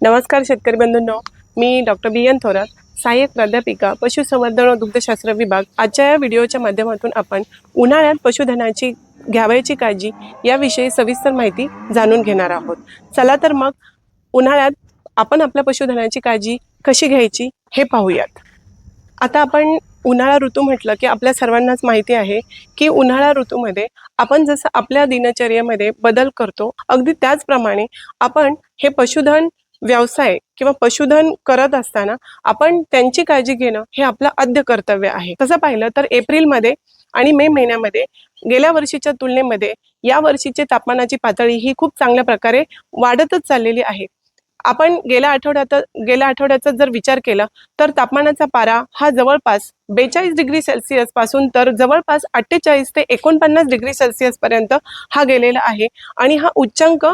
नमस्कार शेतकरी बंधूंनो, मी doctor BN. Thorat, सहाय्यक प्राध्यापिका पशुसंवर्धन व दुग्धशास्त्र विभाग। आजच्या या व्हिडिओच्या माध्यमातून आपण उन्हाळ्यात पशुधनाची घ्यावयाची काळजी याविषयी सविस्तर माहिती जाणून घेणार आहोत। चला तर मग उन्हाळ्यात आपण आपल्या पशुधनाची काळजी कशी घ्यायची हे पाहूयात। आता आपण उन्हाळा ऋतू म्हटलं की आपल्या सर्वांनाच माहिती आहे की उन्हाळा ऋतूमध्ये आपण जसं आपल्या दिनचर्येमध्ये बदल करतो, अगदी त्याचप्रमाणे आपण हे पशुधन व्यवसाय किंवा पशुधन करत असताना आपण त्यांची काळजी घेणं हे आपलं आद्य कर्तव्य आहे। तसं पाहिलं तर एप्रिलमध्ये आणि मे महिन्यामध्ये गेल्या वर्षीच्या तुलनेमध्ये या वर्षीचे तापमानाची पातळी ही खूप चांगल्या प्रकारे वाढतच चाललेली आहे। आपण गेल्या आठवड्याचा जर विचार केला तर तापमानाचा पारा हा जवळपास 42 डिग्री सेल्सिअस पासून तर जवळपास 48 ते 49 डिग्री सेल्सिअस पर्यंत हा गेलेला आहे आणि हा उच्चांक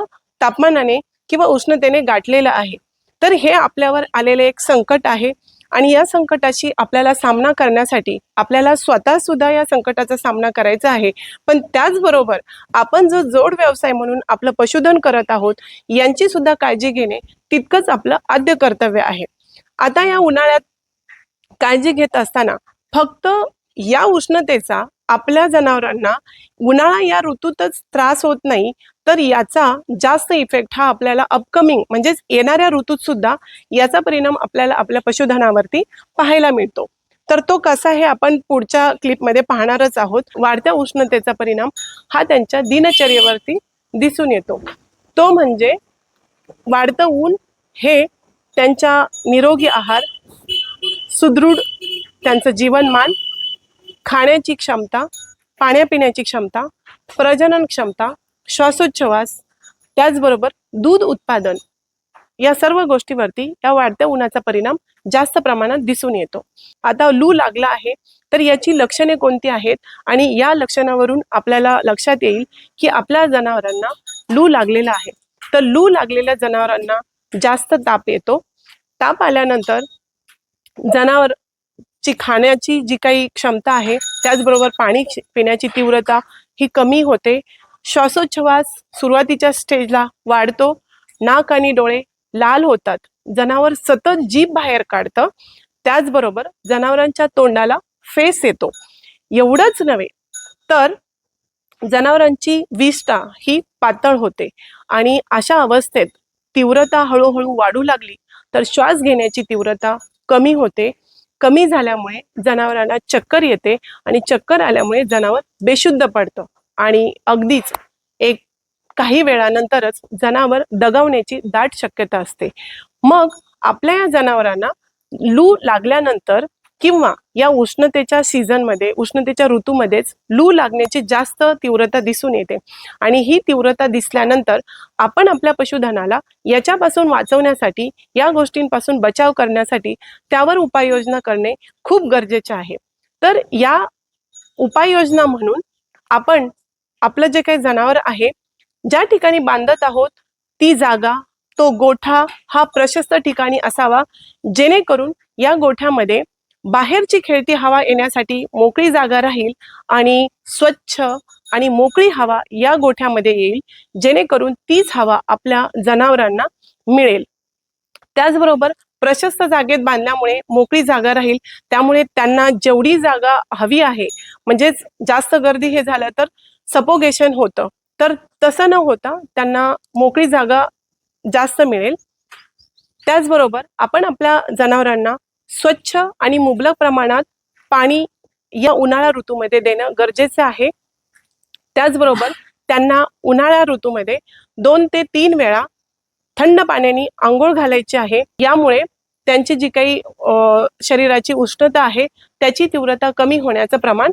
तापमानाने किंवा उष्णतेने गाठलेला आहे। तर हे आपल्यावर आलेले एक संकट आहे आणि या संकटाशी आपल्याला सामना करण्यासाठी आपल्याला स्वतः सुद्धा या संकटाचा सामना करायचा आहे, पण त्याचबरोबर आपण जो जोड व्यवसाय म्हणून आपलं पशुधन करत आहोत यांची सुद्धा काळजी घेणे तितकंच आपलं आद्य कर्तव्य आहे। आता या उन्हाळ्यात काळजी घेत असताना फक्त या उष्णतेचा आपल्या जनावरांना उन्हाळा या ऋतूतच त्रास होत नाही, तर याचा जास्त इफेक्ट हा आपल्याला अपकमिंग म्हणजेच येणाऱ्या ऋतूत सुद्धा याचा परिणाम आपल्याला आपल्या पशुधनावरती पाहायला मिळतो। तर तो कसा हे आपण पुढच्या क्लिपमध्ये पाहणारच आहोत। वाढत्या उष्णतेचा परिणाम हा त्यांच्या दिनचर्येवरती दिसून येतो, तो म्हणजे वाढतं ऊन हे त्यांच्या निरोगी आहार, सुदृढ त्यांचं जीवनमान, खाण्याची क्षमता, पाण्यापिण्याची क्षमता, प्रजनन क्षमता, श्वासोच्छवास, त्याचबरोबर दूध उत्पादन या सर्व गोष्टीवरती या वाढत्या उन्हाचा परिणाम जास्त प्रमाणात दिसून येतो। आता लू लागला आहे तर याची लक्षणे कोणती आहेत आणि या लक्षणावरून आपल्याला लक्षात येईल की आपल्या जनावरांना लू लागलेला आहे। तर लू लागलेल्या जनावरांना जास्त ताप येतो। ताप आल्यानंतर जनावरची खाण्याची जी काही क्षमता आहे, त्याचबरोबर पाणी पिण्याची तीव्रता ही कमी होते। श्वासोच्छवास सुरुवातीच्या स्टेजला वाढतो, नाक आणि डोळे लाल होतात, जनावर सतत जीभ बाहेर काढतं, त्याचबरोबर जनावरांच्या तोंडाला फेस येतो। एवढंच नव्हे तर जनावरांची विष्ठा ही पातळ होते आणि अशा अवस्थेत तीव्रता हळूहळू वाढू लागली तर श्वास घेण्याची तीव्रता कमी होते। कमी झाल्यामुळे जनावरांना चक्कर येते आणि चक्कर आल्यामुळे जनावर बेशुद्ध पडतं आणि अगदीच काही वेळानंतरच जनावर दगावण्याची दाट शक्यता असते। मग आपल्या या जनावरांना लू लागल्यानंतर किंवा या उष्णतेच्या सीझनमध्ये उष्णतेच्या ऋतूमध्येच लू लागण्याची जास्त तीव्रता दिसून येते आणि ही तीव्रता दिसल्यानंतर आपण आपल्या पशुधनाला याच्यापासून वाचवण्यासाठी, या गोष्टींपासून बचाव करण्यासाठी त्यावर उपाययोजना करणे खूप गरजेचे आहे। तर या उपाययोजना म्हणून आपण आपलं जे काही जनावर आहे ज्या ठिकाणी बांधत आहोत ती जागा, तो गोठा हा प्रशस्त ठिकाणी असावा, जेणेकरून या गोठ्यामध्ये बाहेरची खेळती हवा येण्यासाठी मोकळी जागा राहील आणि स्वच्छ आणि मोकळी हवा या गोठ्यामध्ये येईल, जेणेकरून तीच हवा आपल्या जनावरांना मिळेल। त्याचबरोबर प्रशस्त जागेत बांधल्यामुळे मोकळी जागा राहील, त्यामुळे त्यांना जेवढी जागा हवी आहे, म्हणजेच जास्त गर्दी हे झालं तर सफोकेशन होतं, तर तसं न होता त्यांना मोकळी जागा जास्त मिळेल। त्याचबरोबर आपण आपल्या जनावरांना स्वच्छ आणि मुबलक प्रमाणात पाणी या उन्हाळा ऋतूमध्ये देणं गरजेचं आहे। त्याचबरोबर त्यांना उन्हाळा ऋतूमध्ये 2 ते 3 वेळा थंड पाण्याने आंघोळ घालायची आहे। यामुळे त्यांची जी काही शरीराची उष्णता आहे त्याची तीव्रता कमी होण्याचं प्रमाण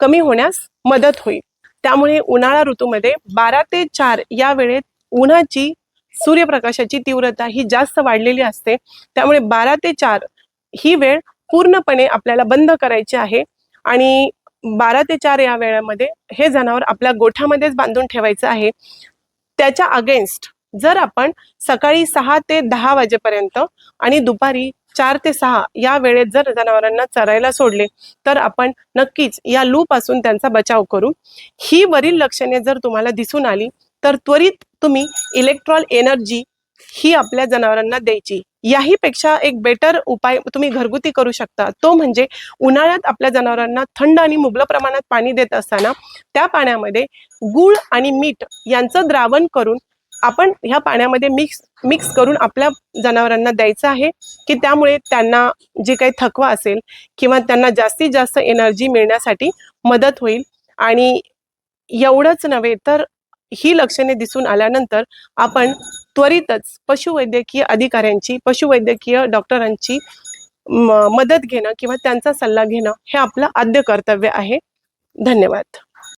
कमी होण्यास मदत होईल। त्यामुळे उन्हाळा ऋतूमध्ये 12 ते 4 या वेळेत उन्हाची सूर्यप्रकाशाची तीव्रता ही जास्त वाढलेली असते, त्यामुळे 12 ते 4 ही वेळ पूर्णपणे आपल्याला बंद करायची आहे आणि 12 ते 4 या वेळामध्ये हे जनावर आपल्या गोठ्यामध्येच बांधून ठेवायचं आहे। त्याच्या अगेन्स्ट जर आपण सकाळी 6 ते 10 वाजेपर्यंत आणि दुपारी 4 ते 6 या वेळेत जर जनावरांना चरायला सोडले तर आपण नक्कीच या लू पासून त्यांचा बचाव करू। ही वरील लक्षणे जर तुम्हाला दिसून आली तर त्वरित तुम्ही इलेक्ट्रॉल एनर्जी ही आपल्या जनावरांना द्यायची। याही पेक्षा एक बेटर उपाय तुम्ही घरगुती करू शकता, तो म्हणजे उन्हाळ्यात आपल्या जनावरांना थंड आणि मुबलक प्रमाणात पाणी देत असताना त्या पाण्यामध्ये गूळ आणि मीठ यांचं द्रावण करून आपण ह्या पाण्यामध्ये मिक्स करून आपल्या जनावरांना द्यायचं आहे, की त्यामुळे त्यांना जे काही थकवा असेल किंवा त्यांना जास्तीत जास्त एनर्जी मिळण्यासाठी मदत होईल। आणि एवढंच नव्हे तर ही लक्षणे दिसून आल्यानंतर आपण त्वरितच पशुवैद्यकीय अधिकाऱ्यांची, पशुवैद्यकीय डॉक्टरांची मदत घेणं किंवा त्यांचा सल्ला घेणं हे आपलं आद्य कर्तव्य आहे। धन्यवाद।